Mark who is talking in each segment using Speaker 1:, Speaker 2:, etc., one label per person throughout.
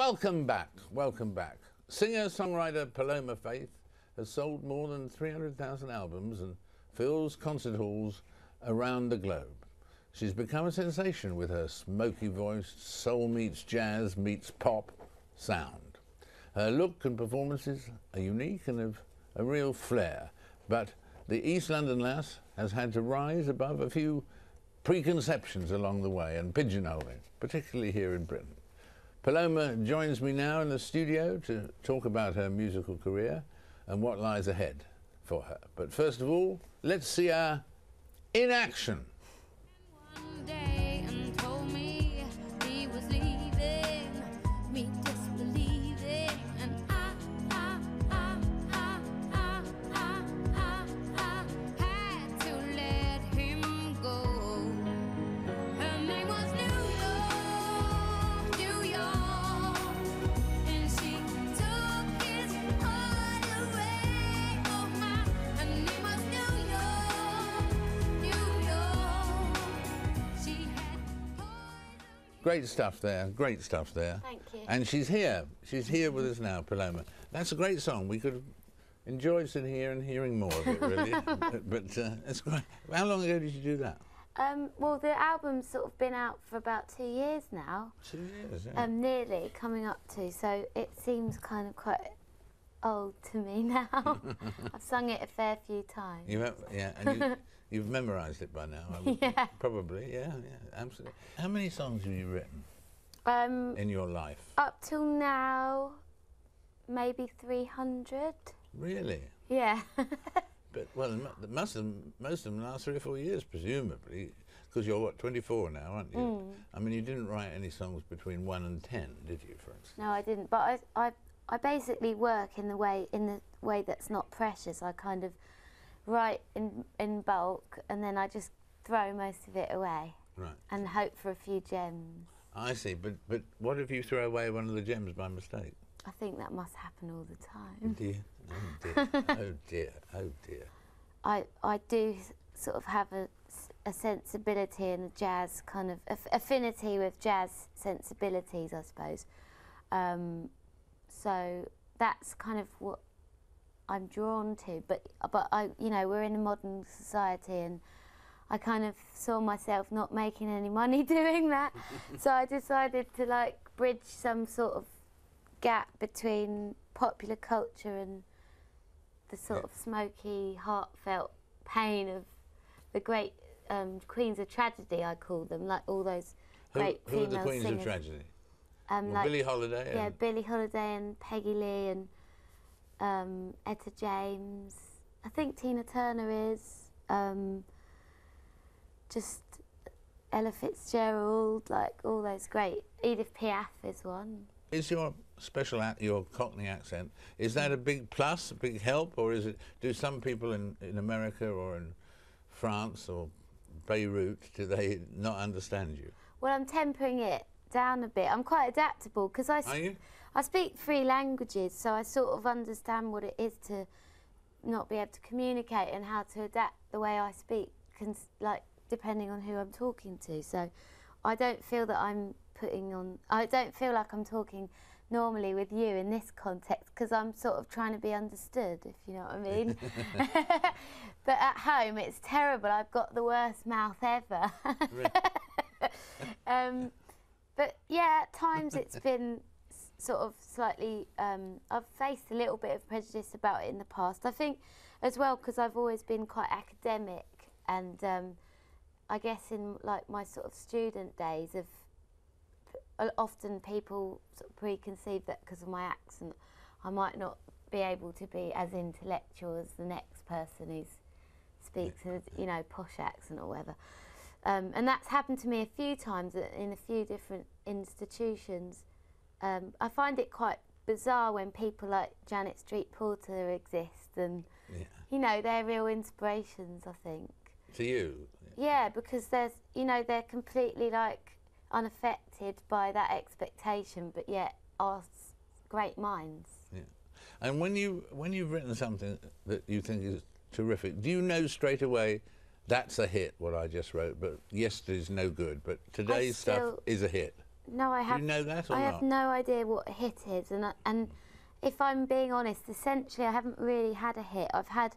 Speaker 1: Welcome back, welcome back. Singer-songwriter Paloma Faith has sold more than 300,000 albums and fills concert halls around the globe. She's become a sensation with her smoky voice, soul meets jazz meets pop sound. Her look and performances are unique and have a real flair, but the East London lass has had to rise above a few preconceptions along the way and pigeonholing, particularly here in Britain. Paloma joins me now in the studio to talk about her musical career and what lies ahead for her. But first of all, let's see her in action.
Speaker 2: One day and told me he was leaving, me disbelieving, and I had to let him go. Her name was New York, and she took his heart away. Oh my, her name was New York. She had poison.
Speaker 1: Great stuff there, great stuff there.
Speaker 2: Thank you.
Speaker 1: And she's here with us now, Paloma. That's a great song. We could have enjoyed sitting here and hearing more of it, really. but it's great. How long ago did you do that?
Speaker 2: Well, the album's sort of been out for about 2 years now.
Speaker 1: 2 years, yeah.
Speaker 2: Nearly coming up to, so it seems kind of quite old to me now. I've sung it a fair few times.
Speaker 1: Yeah, and you've memorised it by now. I would
Speaker 2: Yeah.
Speaker 1: Probably, yeah, absolutely. How many songs have you written in your life?
Speaker 2: Up till now, maybe 300.
Speaker 1: Really?
Speaker 2: Yeah.
Speaker 1: But, well, most of them last 3 or 4 years, presumably, because you're, what, 24 now, aren't you? I mean, you didn't write any songs between 1 and 10, did you, for instance?
Speaker 2: No, I didn't. But I basically work in the way that's not precious. I kind of write in bulk, and then I just throw most of it away.
Speaker 1: Right.
Speaker 2: And hope for a few gems.
Speaker 1: I see, but what if you throw away one of the gems by mistake?
Speaker 2: I think that must happen all the time.
Speaker 1: Do you? Oh dear, oh dear, oh dear.
Speaker 2: I do sort of have a sensibility and a jazz kind of affinity with jazz sensibilities, I suppose. So that's kind of what I'm drawn to. But we're in a modern society, and I kind of saw myself not making any money doing that. So I decided to like bridge some sort of gap between popular culture and the sort of smoky, heartfelt pain of the great queens of tragedy, I call them, like all those great
Speaker 1: Who are
Speaker 2: female
Speaker 1: the queens
Speaker 2: singers.
Speaker 1: of tragedy?
Speaker 2: Like,
Speaker 1: Billie Holiday?
Speaker 2: yeah, Billie Holiday and Peggy Lee and Etta James. I think Tina Turner is. Just Ella Fitzgerald, like all those great. Edith Piaf is one.
Speaker 1: Is your your Cockney accent, is that a big plus, a big help, or do some people in America or in France or Beirut, do they not understand you?
Speaker 2: Well, I'm tempering it down a bit. I'm quite adaptable because I speak 3 languages, so I sort of understand what it is to not be able to communicate and how to adapt the way I speak, like depending on who I'm talking to. So I don't feel that I don't feel like I'm talking normally with you in this context because I'm sort of trying to be understood, if you know what I mean. But at home it's terrible. I've got the worst mouth ever. But yeah, at times it's been sort of slightly, I've faced a little bit of prejudice about it in the past. I think as well because I've always been quite academic, and I guess in like my sort of student days often people sort of preconceive that because of my accent I might not be able to be as intellectual as the next person who speaks a posh accent or whatever. And that's happened to me a few times in a few different institutions. I find it quite bizarre when people like Janet Street Porter exist, and they're real inspirations, I think.
Speaker 1: To you?
Speaker 2: Yeah, because they're completely like unaffected by that expectation, but yet are great minds.
Speaker 1: Yeah. And when you've written something that you think is terrific, do you know straight away that's a hit, what I just wrote, but yesterday's no good, but today's stuff is a hit?
Speaker 2: No, I have.
Speaker 1: Do you know that or
Speaker 2: I
Speaker 1: not?
Speaker 2: have no idea what a hit is, and if I'm being honest, essentially I haven't really had a hit. I've had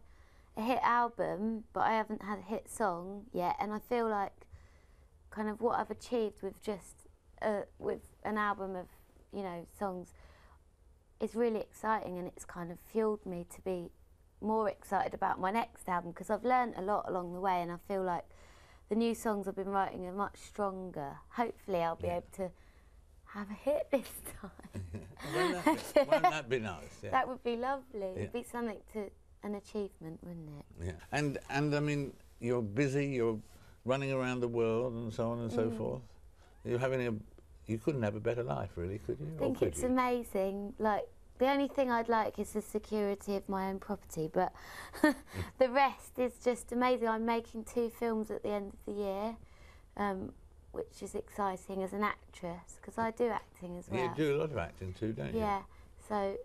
Speaker 2: a hit album, but I haven't had a hit song yet, and I feel like kind of what I've achieved with just with an album of, you know, songs is really exciting, and it's kind of fueled me to be more excited about my next album, because I've learned a lot along the way, and I feel like the new songs I've been writing are much stronger. Hopefully I'll be able to have a hit this time.
Speaker 1: Won't that be nice? Yeah.
Speaker 2: That would be lovely. It'd be something to an achievement, wouldn't it?
Speaker 1: Yeah. And I mean, you're busy, you're running around the world and so on and so forth. You're having you couldn't have a better life, really, could you?
Speaker 2: I think it's amazing. Like, the only thing I'd like is the security of my own property, but the rest is just amazing. I'm making 2 films at the end of the year, which is exciting as an actress, because I do acting as well.
Speaker 1: You do a lot of acting too, don't you?
Speaker 2: Yeah, so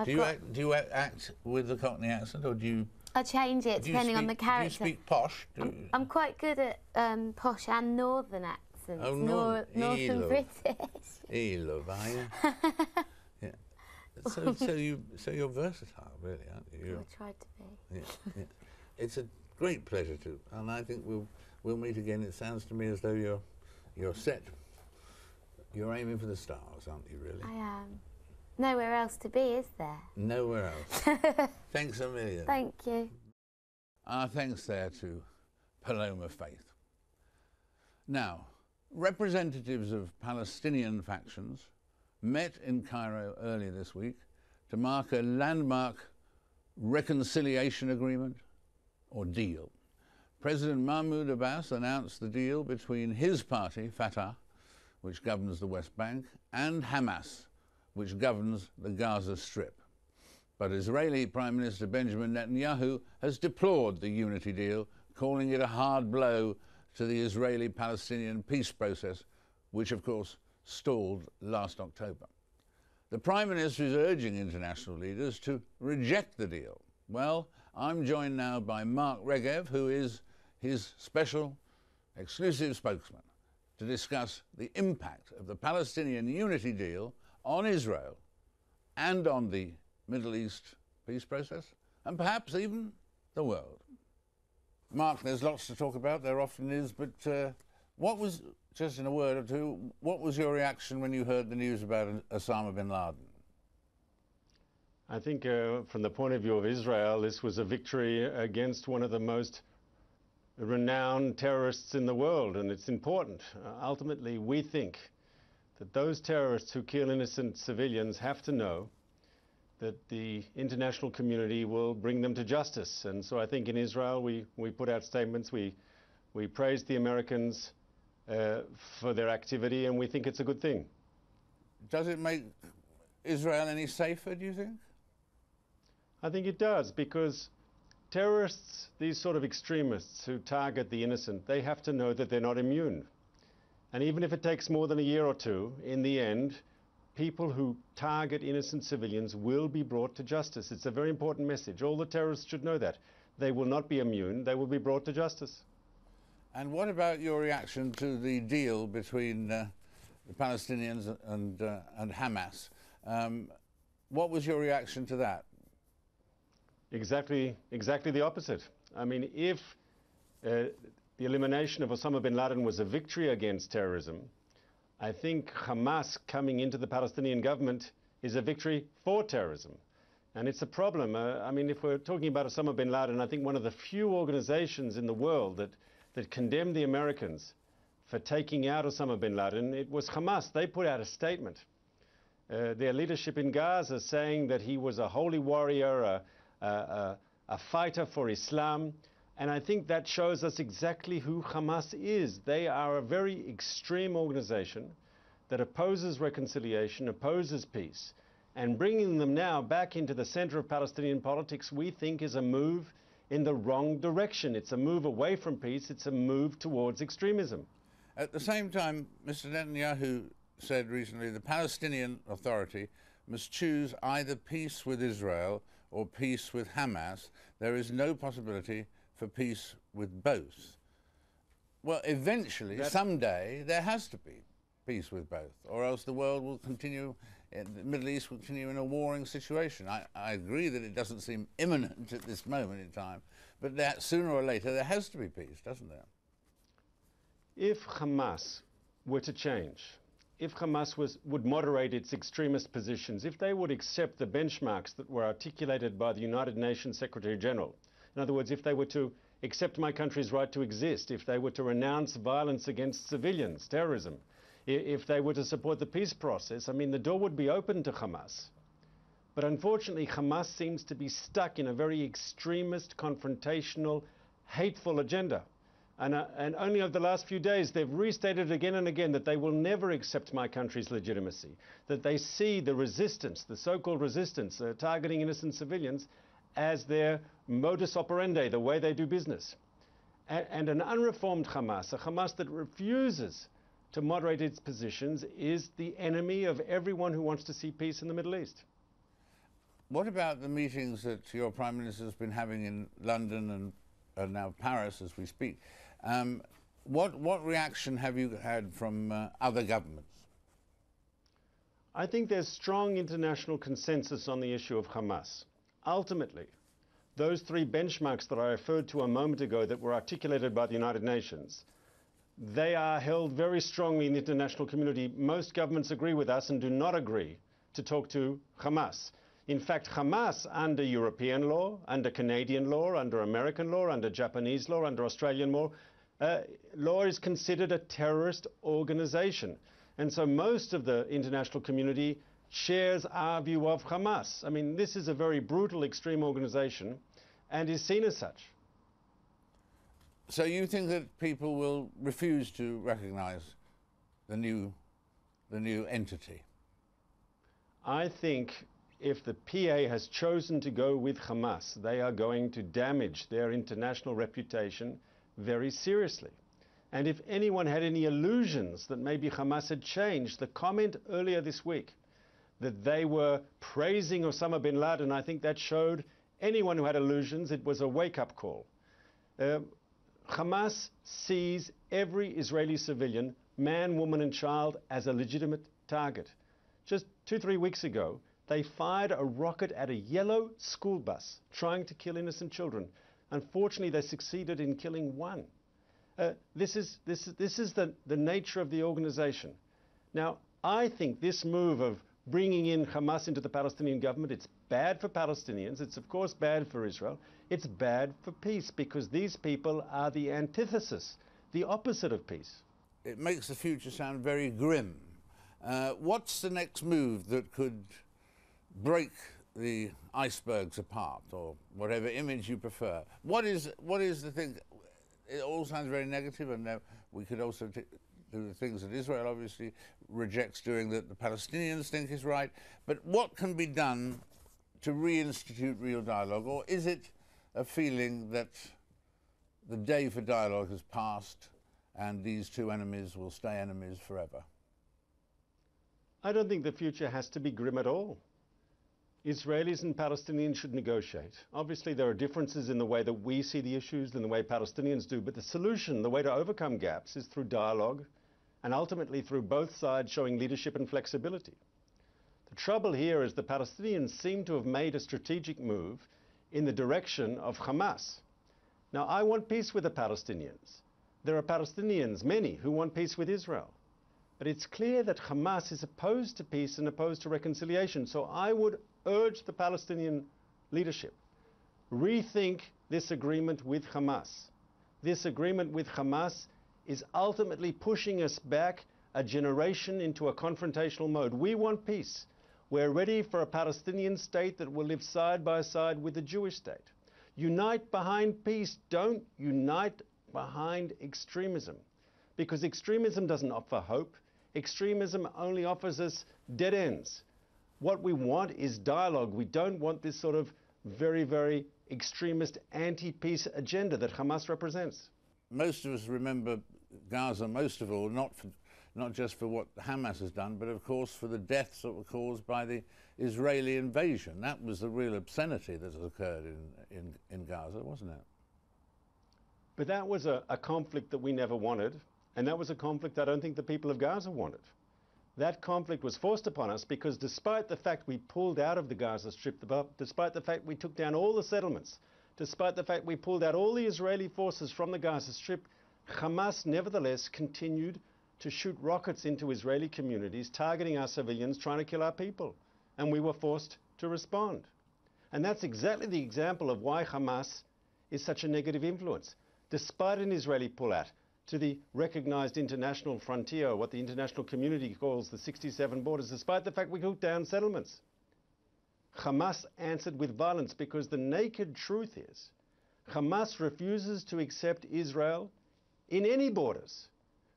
Speaker 1: do you act with the Cockney accent, or do you...
Speaker 2: I change it depending on the character.
Speaker 1: Do you speak posh?
Speaker 2: I'm quite good at posh and northern accents.
Speaker 1: Oh,
Speaker 2: northern British.
Speaker 1: Love, are you? Yeah. So you're versatile, really, aren't you?
Speaker 2: I tried to be.
Speaker 1: Yeah. It's a great pleasure to, and I think we'll meet again. It sounds to me as though you're set. You're aiming for the stars, aren't you, really?
Speaker 2: I am. Nowhere else to be, is there?
Speaker 1: Nowhere else. Thanks a million.
Speaker 2: Thank you.
Speaker 1: Our thanks there to Paloma Faith. Now, representatives of Palestinian factions met in Cairo earlier this week to mark a landmark reconciliation agreement, or deal. President Mahmoud Abbas announced the deal between his party, Fatah, which governs the West Bank, and Hamas, which governs the Gaza Strip. But Israeli Prime Minister Benjamin Netanyahu has deplored the unity deal, calling it a hard blow to the Israeli-Palestinian peace process, which of course stalled last October. The Prime Minister is urging international leaders to reject the deal. Well, I'm joined now by Mark Regev, who is his special exclusive spokesman, to discuss the impact of the Palestinian unity deal on Israel and on the Middle East peace process, and perhaps even the world. Mark, there's lots to talk about, there often is, but what was, just in a word or two, what was your reaction when you heard the news about Osama bin Laden?
Speaker 3: I think from the point of view of Israel, this was a victory against one of the most renowned terrorists in the world, and it's important. Ultimately, we think that those terrorists who kill innocent civilians have to know that the international community will bring them to justice. And so I think in Israel we put out statements, we praised the Americans for their activity, and we think it's a good thing.
Speaker 1: Does it make Israel any safer, do you think?
Speaker 3: I think it does, because terrorists, these sort of extremists who target the innocent, they have to know that they're not immune. And even if it takes more than a year or two, in the end, people who target innocent civilians will be brought to justice. It's a very important message. All the terrorists should know that. They will not be immune. They will be brought to justice.
Speaker 1: And what about your reaction to the deal between the Palestinians and Hamas? What was your reaction to that?
Speaker 3: Exactly the opposite. I mean, if the elimination of Osama bin Laden was a victory against terrorism, I think Hamas coming into the Palestinian government is a victory for terrorism. And it's a problem. I mean, if we're talking about Osama bin Laden, I think one of the few organizations in the world that condemned the Americans for taking out Osama bin Laden, it was Hamas. They put out a statement. Their leadership in Gaza saying that he was a holy warrior, a fighter for Islam. And I think that shows us exactly who Hamas is. They are a very extreme organization that opposes reconciliation, opposes peace. And bringing them now back into the center of Palestinian politics, we think is a move in the wrong direction. It's a move away from peace. It's a move towards extremism.
Speaker 1: At the same time, Mr. Netanyahu said recently the Palestinian Authority must choose either peace with Israel or peace with Hamas. There is no possibility for peace with both. Well, eventually, someday, there has to be peace with both, or else the world will continue, the Middle East will continue in a warring situation. I agree that it doesn't seem imminent at this moment in time, but that sooner or later there has to be peace, doesn't there?
Speaker 3: If Hamas were to change, if Hamas would moderate its extremist positions, if they would accept the benchmarks that were articulated by the United Nations Secretary General, in other words, if they were to accept my country's right to exist, if they were to renounce violence against civilians, terrorism, if they were to support the peace process, I mean, the door would be open to Hamas. But unfortunately, Hamas seems to be stuck in a very extremist, confrontational, hateful agenda. And only over the last few days, they've restated again and again that they will never accept my country's legitimacy, that they see the resistance, the so-called resistance, targeting innocent civilians, as their modus operandi, the way they do business. And an unreformed Hamas, a Hamas that refuses to moderate its positions, is the enemy of everyone who wants to see peace in the Middle East.
Speaker 1: What about the meetings that your Prime Minister has been having in London and now Paris as we speak? What reaction have you had from other governments?
Speaker 3: I think there's strong international consensus on the issue of Hamas. Ultimately, those three benchmarks that I referred to a moment ago that were articulated by the United Nations, they are held very strongly in the international community. Most governments agree with us and do not agree to talk to Hamas. In fact, Hamas, under European law, under Canadian law, under American law, under Japanese law, under Australian law, is considered a terrorist organization. And so most of the international community shares our view of Hamas. I mean, this is a very brutal, extreme organization and is seen as such.
Speaker 1: So you think that people will refuse to recognize the new entity?
Speaker 3: I think if the PA has chosen to go with Hamas, they are going to damage their international reputation very seriously. And if anyone had any illusions that maybe Hamas had changed, the comment earlier this week that they were praising Osama bin Laden, I think that showed anyone who had illusions it was a wake-up call. Hamas sees every Israeli civilian, man, woman and child, as a legitimate target. Just 2-3 weeks ago, they fired a rocket at a yellow school bus trying to kill innocent children. Unfortunately, they succeeded in killing one. This is the nature of the organization. Now, I think this move of bringing in Hamas into the Palestinian government, it's bad for Palestinians. It's, of course, bad for Israel. It's bad for peace because these people are the antithesis, the opposite of peace.
Speaker 1: It makes the future sound very grim. What's the next move that could break the icebergs apart, or whatever image you prefer? What is the thing? It all sounds very negative, and we could also do the things that Israel obviously rejects doing that the Palestinians think is right. But what can be done to reinstitute real dialogue, or is it a feeling that the day for dialogue has passed and these two enemies will stay enemies forever?
Speaker 3: I don't think the future has to be grim at all. Israelis and Palestinians should negotiate. Obviously, there are differences in the way that we see the issues than the way Palestinians do, but the solution, the way to overcome gaps, is through dialogue and ultimately through both sides showing leadership and flexibility. The trouble here is the Palestinians seem to have made a strategic move in the direction of Hamas. Now, I want peace with the Palestinians. There are Palestinians, many, who want peace with Israel. But it's clear that Hamas is opposed to peace and opposed to reconciliation. So I would urge the Palestinian leadership, rethink this agreement with Hamas. This agreement with Hamas is ultimately pushing us back a generation into a confrontational mode. We want peace. We're ready for a Palestinian state that will live side by side with the Jewish state. Unite behind peace. Don't unite behind extremism, because extremism doesn't offer hope. Extremism only offers us dead ends. What we want is dialogue. We don't want this sort of very, very extremist anti-peace agenda that Hamas represents.
Speaker 1: Most of us remember Gaza, most of all, not just for what Hamas has done, but of course for the deaths that were caused by the Israeli invasion. That was the real obscenity that has occurred in Gaza, wasn't it?
Speaker 3: But that was a conflict that we never wanted. And that was a conflict I don't think the people of Gaza wanted. That conflict was forced upon us because despite the fact we pulled out of the Gaza Strip, despite the fact we took down all the settlements, despite the fact we pulled out all the Israeli forces from the Gaza Strip, Hamas nevertheless continued to shoot rockets into Israeli communities, targeting our civilians, trying to kill our people. And we were forced to respond. And that's exactly the example of why Hamas is such a negative influence. Despite an Israeli pullout to the recognized international frontier, what the international community calls the 67 borders, despite the fact we took down settlements, Hamas answered with violence because the naked truth is Hamas refuses to accept Israel in any borders.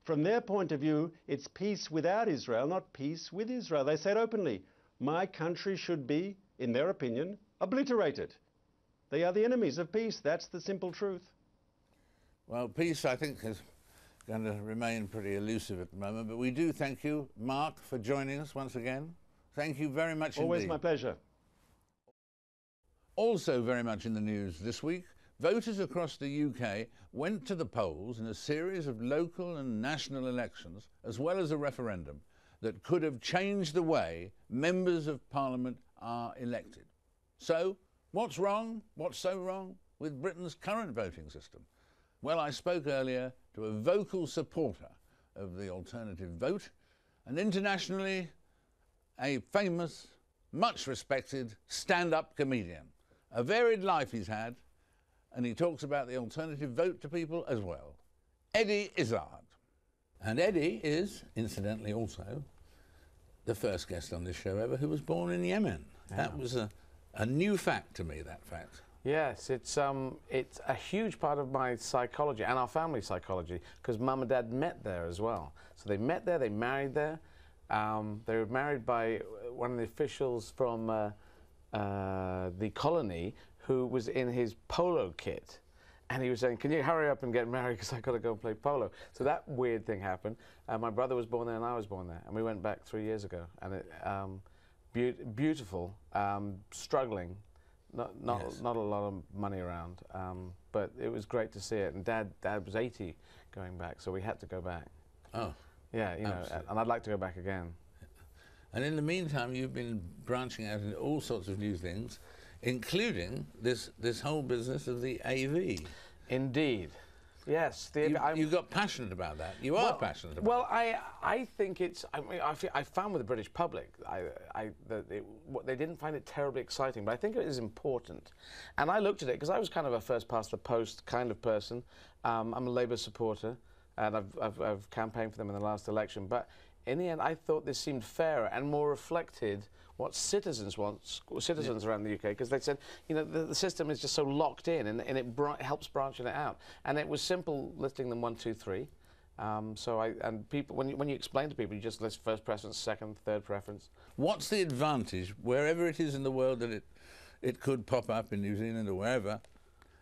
Speaker 3: From their point of view, it's peace without Israel, not peace with Israel. They said openly, my country should be, in their opinion, obliterated. They are the enemies of peace. That's the simple truth.
Speaker 1: Well, peace, I think, is going to remain pretty elusive at the moment, but we do thank you, Mark, for joining us once again. Thank you very much indeed.
Speaker 3: Always my pleasure.
Speaker 1: Also very much in the news this week, voters across the UK went to the polls in a series of local and national elections, as well as a referendum, that could have changed the way members of Parliament are elected. So, what's wrong? What's so wrong with Britain's current voting system? Well, I spoke earlier to a vocal supporter of the alternative vote, and internationally a famous, much respected stand-up comedian. A varied life he's had, and he talks about the alternative vote to people as well. Eddie Izzard. And Eddie is, incidentally also, the first guest on this show ever who was born in Yemen. Yeah. That was a new fact to me, that fact.
Speaker 4: Yes, it's a huge part of my psychology and our family psychology, because Mum and Dad met there as well. So they met there, they married there. They were married by one of the officials from the colony who was in his polo kit. And he was saying, can you hurry up and get married because I've got to go and play polo. So that weird thing happened. My brother was born there and I was born there. And we went back 3 years ago. And it, beautiful, struggling. Not a lot of money around, but it was great to see it. And Dad was 80 going back, so we had to go back.
Speaker 1: Oh,
Speaker 4: yeah, you know, and I'd like to go back again.
Speaker 1: And in the meantime, you've been branching out into all sorts of new things, including this whole business of the AV.
Speaker 4: Indeed. Yes,
Speaker 1: you got passionate about that. You are passionate about it.
Speaker 4: Well, I think it's. I mean, I found with the British public, they didn't find it terribly exciting, but I think it is important. And I looked at it because I was kind of a first past the post kind of person. I'm a Labour supporter, and I've campaigned for them in the last election. But in the end, I thought this seemed fairer and more reflected what citizens want, citizens around the UK, because they said, you know, the system is just so locked in, and it helps branching it out. And it was simple listing them 1, 2, 3. And people, when you explain to people, you just list first preference, second, third preference.
Speaker 1: What's the advantage, wherever it is in the world that it could pop up in New Zealand or wherever,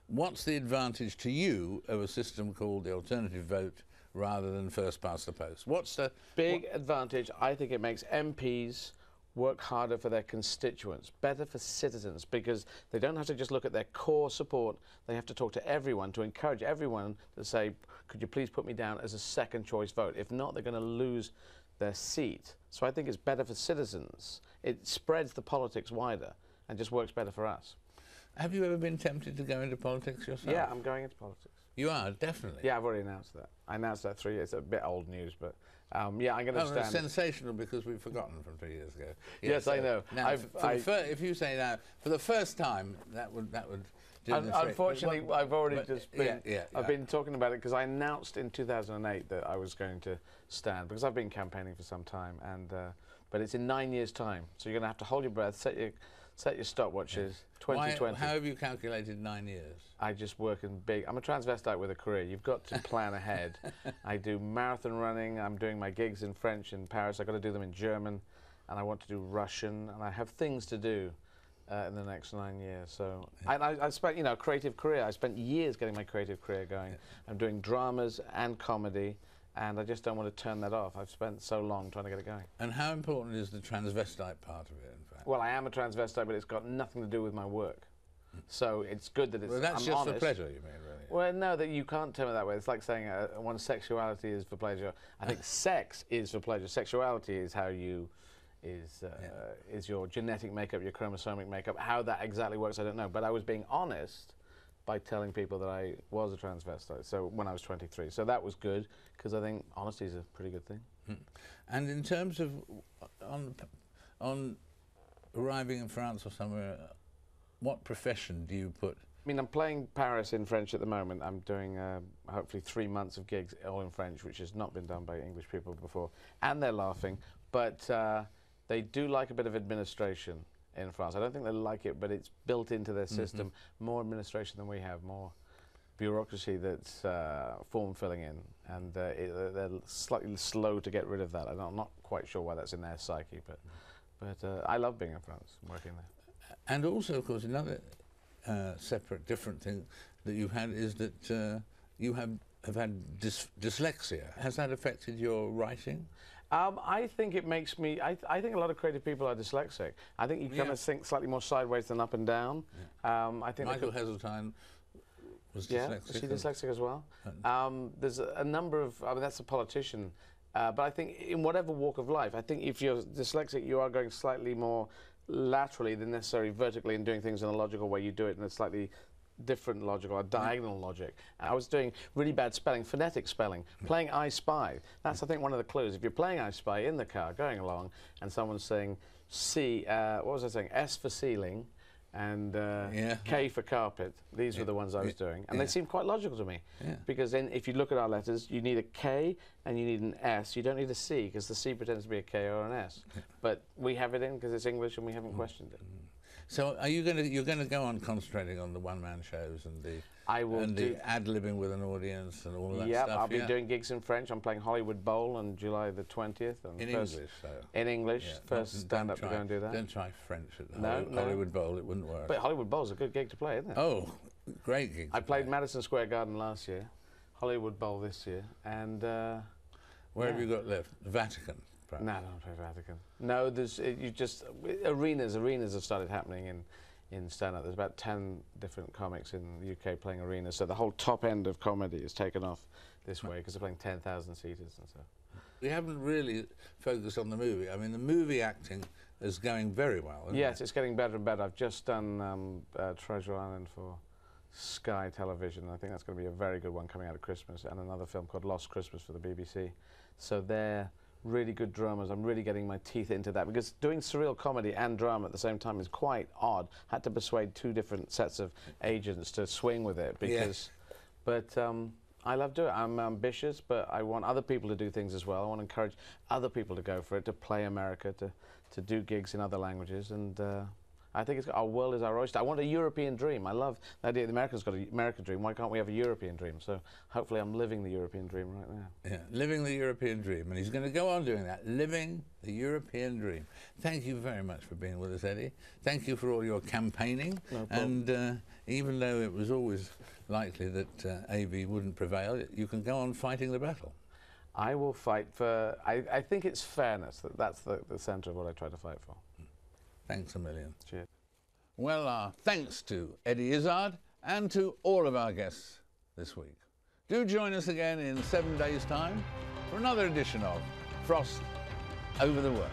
Speaker 1: what's the advantage to you of a system called the alternative vote rather than first past the post? What's the
Speaker 4: big advantage? I think it makes MPs work harder for their constituents, better for citizens, because they don't have to just look at their core support. They have to talk to everyone, to encourage everyone to say, could you please put me down as a second choice vote? If not, they're going to lose their seat. So I think it's better for citizens. It spreads the politics wider and just works better for us.
Speaker 1: Have you ever been tempted to go into politics yourself?
Speaker 4: Yeah, I'm going into politics.
Speaker 1: You are, definitely?
Speaker 4: Yeah, I've already announced that. I announced that 3 years. It's a bit old news, but yeah, I'm going to stand.
Speaker 1: It's sensational because we've forgotten from 3 years ago.
Speaker 4: Yes, I know.
Speaker 1: Now, if you say now, for the first time, that would do
Speaker 4: unfortunately, I've already just been. I've been talking about it because I announced in 2008 that I was going to stand, because I've been campaigning for some time, and but it's in 9 years' time, so you're going to have to hold your breath, set your stopwatches. 2020.
Speaker 1: How have you calculated 9 years?
Speaker 4: I just work in big. I'm a transvestite with a career. You've got to plan ahead. I do marathon running. I'm doing my gigs in French in Paris. I've got to do them in German, and I want to do Russian, and I have things to do in the next 9 years. So I spent, you know, a creative career. I spent years getting my creative career going. I'm doing dramas and comedy, and I just don't want to turn that off. I've spent so long trying to get it going.
Speaker 1: And how important is the transvestite part of it, in fact?
Speaker 4: Well, I am a transvestite, but it's got nothing to do with my work. So it's good that it's.
Speaker 1: Well, that's just for pleasure, you mean, really?
Speaker 4: Well, no, that you can't term it that way. It's like saying one's sexuality is for pleasure. I think sex is for pleasure. Sexuality is how you, is your genetic makeup, your chromosomic makeup. How that exactly works, I don't know. But I was being honest by telling people that I was a transvestite, so when I was 23. So that was good, because I think honesty is a pretty good thing.
Speaker 1: And in terms of on arriving in France or somewhere, what profession do you put?
Speaker 4: I mean, I'm playing Paris in French at the moment. I'm doing hopefully 3 months of gigs all in French, which has not been done by English people before. And they're laughing, but they do like a bit of administration in France. I don't think they like it, but it's built into their system. More administration than we have, more bureaucracy that's form filling in, and they're slightly slow to get rid of that. I'm not quite sure why that's in their psyche, but I love being in France, working there.
Speaker 1: And also, of course, another separate, different thing that you've had is that you have had dyslexia. Has that affected your writing?
Speaker 4: I think it makes me. I think a lot of creative people are dyslexic. I think you kind of think slightly more sideways than up and down. I think
Speaker 1: Michael Heseltine was dyslexic.
Speaker 4: Yeah, is he dyslexic as well? There's a number of. I mean, that's a politician. But I think in whatever walk of life, I think if you're dyslexic, you are going slightly more laterally than necessarily vertically and doing things in a logical way. You do it in a slightly different logical, or diagonal logic. And I was doing really bad spelling, phonetic spelling, playing I Spy. That's, I think, one of the clues. If you're playing I Spy in the car, going along, and someone's saying C, what was I saying? S for ceiling, and K for carpet. These were the ones I was doing. And they seemed quite logical to me. Because then if you look at our letters, you need a K and you need an S. You don't need a C, because the C pretends to be a K or an S. But we have it in because it's English and we haven't questioned it.
Speaker 1: So are you're going to go on concentrating on the one-man shows and the ad-libbing with an audience and all of that stuff?
Speaker 4: I'll be doing gigs in French. I'm playing Hollywood Bowl on July the 20th. And
Speaker 1: in English, so?
Speaker 4: In English. First stand-up to go and do that.
Speaker 1: Don't try French at the Hollywood Bowl. It wouldn't work.
Speaker 4: But Hollywood Bowl's a good gig to play, isn't it?
Speaker 1: Oh, great gig.
Speaker 4: I played Madison Square Garden last year, Hollywood Bowl this year, and...
Speaker 1: Where have you got left? The Vatican? Perhaps.
Speaker 4: No, I don't play Vatican. No, there's arenas have started happening in stand-up. There's about 10 different comics in the UK playing arenas, so the whole top end of comedy is taken off this way because they're playing 10,000 seaters and so.
Speaker 1: We haven't really focused on the movie. I mean, the movie acting is going very well, isn't
Speaker 4: it? It's getting better and better. I've just done Treasure Island for Sky Television. I think that's going to be a very good one coming out of Christmas, and another film called Lost Christmas for the BBC. So they're really good dramas. I'm really getting my teeth into that, because doing surreal comedy and drama at the same time is quite odd. Had to persuade 2 different sets of agents to swing with it, because, but I love doing it. I'm ambitious, but I want other people to do things as well. I want to encourage other people to go for it, to play America, to do gigs in other languages, and I think our world is our oyster. I want a European dream. I love the idea that America's got an American dream. Why can't we have a European dream? So hopefully I'm living the European dream right now.
Speaker 1: Yeah, living the European dream. And he's going to go on doing that, living the European dream. Thank you very much for being with us, Eddie. Thank you for all your campaigning.
Speaker 4: No problem.
Speaker 1: And even though it was always likely that AV wouldn't prevail, you can go on fighting the battle.
Speaker 4: I will fight for... I think it's fairness. That's the centre of what I try to fight for.
Speaker 1: Thanks a million.
Speaker 4: Cheers.
Speaker 1: Well, thanks to Eddie Izzard and to all of our guests this week. Do join us again in 7 days' time for another edition of Frost Over the World.